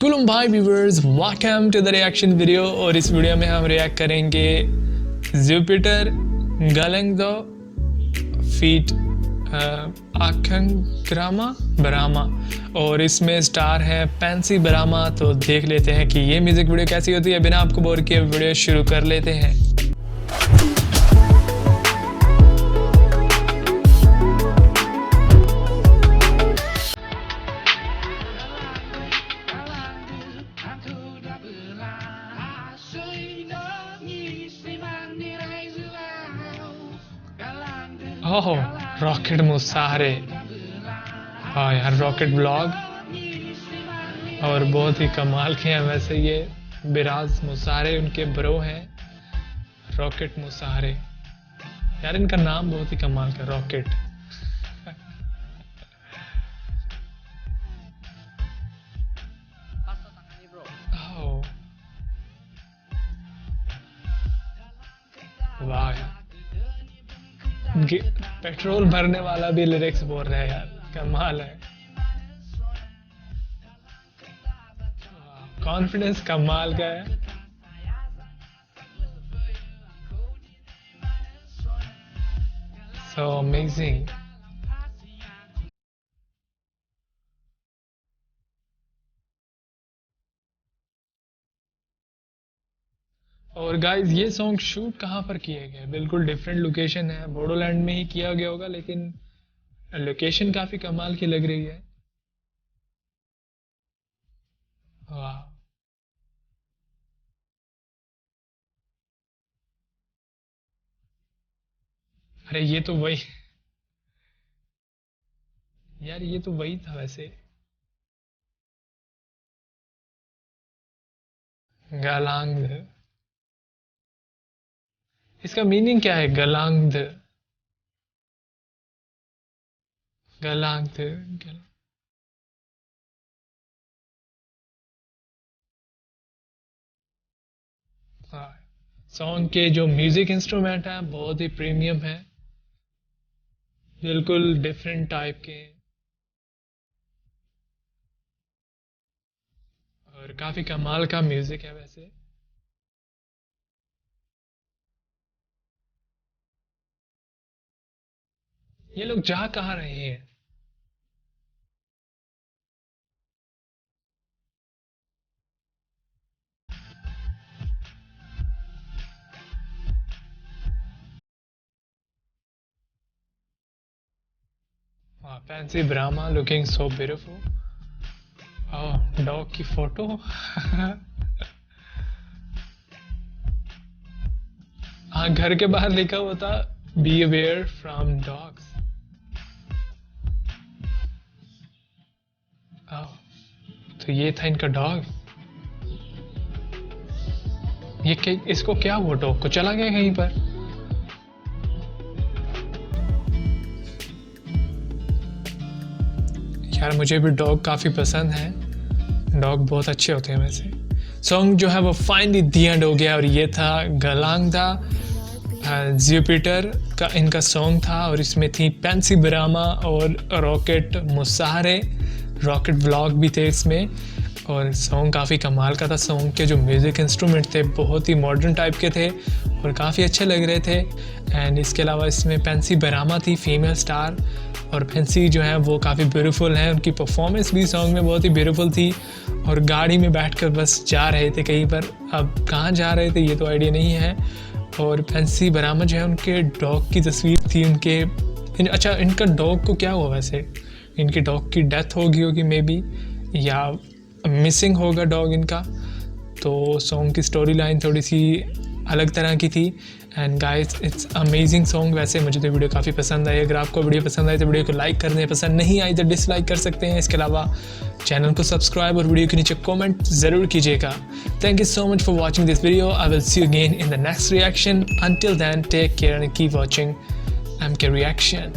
शुलम भाई viewers, welcome to the reaction video. और इस वीडियो में हम रिएक्ट करेंगे जुपिटर गालंगदो फीट आखंग्रामा ब्रामा, और इसमें स्टार है पेंसी ब्रामा। तो देख लेते हैं कि ये म्यूजिक वीडियो कैसी होती है। बिना आपको बोर किए वीडियो शुरू कर लेते हैं। ओह, रॉकेट मुसाहरे। हाँ यार, रॉकेट ब्लॉग और बहुत ही कमाल के हैं वैसे ये। बिराज मुसाहरे उनके ब्रो हैं। रॉकेट मुसाहरे यार, इनका नाम बहुत ही कमाल का, रॉकेट। वाह यार, पेट्रोल भरने वाला भी लिरिक्स बोल रहा है यार, कमाल है। कॉन्फिडेंस कमाल का है। So amazing. और गाइस, ये सॉन्ग शूट कहाँ पर किए गए? बिल्कुल डिफरेंट लोकेशन है, बोडोलैंड में ही किया गया होगा, लेकिन लोकेशन काफी कमाल की लग रही है। वाह, अरे ये तो वही यार, ये तो वही था वैसे। गलांग, इसका मीनिंग क्या है? गलांग, गलांग गल... हाँ, सॉन्ग के जो म्यूजिक इंस्ट्रूमेंट हैं बहुत ही प्रीमियम है, बिल्कुल डिफरेंट टाइप के हैं और काफी कमाल का म्यूजिक है वैसे। ये लोग जा कहाँ रहे हैं? Fancy Brahma looking so beautiful. Dog की फोटो। हाँ, घर के बाहर लिखा हुआ था बी अवेयर फ्रॉम डॉग्स। तो ये था इनका डॉग। इसको क्या हुआ? डॉग को चला गया कहीं पर? यार मुझे भी डॉग काफ़ी पसंद है, डॉग बहुत अच्छे होते हैं वैसे। सॉन्ग जो है वो फाइनली दी एंड हो गया, और ये था गलांगदा जुपिटर का इनका सॉन्ग था, और इसमें थी पेंसी ब्रामा और रॉकेट मुसाहरे। रॉकेट ब्लॉग भी थे इसमें, और सॉन्ग काफ़ी कमाल का था। सॉन्ग के जो म्यूज़िक इंस्ट्रूमेंट थे बहुत ही मॉडर्न टाइप के थे और काफ़ी अच्छे लग रहे थे। एंड इसके अलावा इसमें पेंसी ब्रामा थी, फीमेल स्टार, और पेंसी जो है वो काफ़ी ब्यूटीफुल हैं। उनकी परफॉर्मेंस भी सॉन्ग में बहुत ही ब्यूटीफुल थी, और गाड़ी में बैठकर बस जा रहे थे कहीं पर। अब कहाँ जा रहे थे ये तो आइडिया नहीं है। और पेंसी ब्रामा जो है, उनके डॉग की तस्वीर थी उनके। अच्छा, इनका डॉग को क्या हुआ वैसे? इनके डॉग की डेथ होगी होगी मे बी, या मिसिंग होगा डॉग इनका। तो सॉन्ग की स्टोरी लाइन थोड़ी सी अलग तरह की थी। And guys, it's amazing song. वैसे मुझे तो वीडियो काफ़ी पसंद आई। अगर आपको वीडियो पसंद आई तो वीडियो को लाइक कर दें, पसंद नहीं आई तो डिसलाइक कर सकते हैं। इसके अलावा चैनल को सब्सक्राइब और वीडियो के नीचे कमेंट ज़रूर कीजिएगा। Thank you so much for watching this video. I will see you again in the next reaction. Until then, take care and keep watching MK Reaction।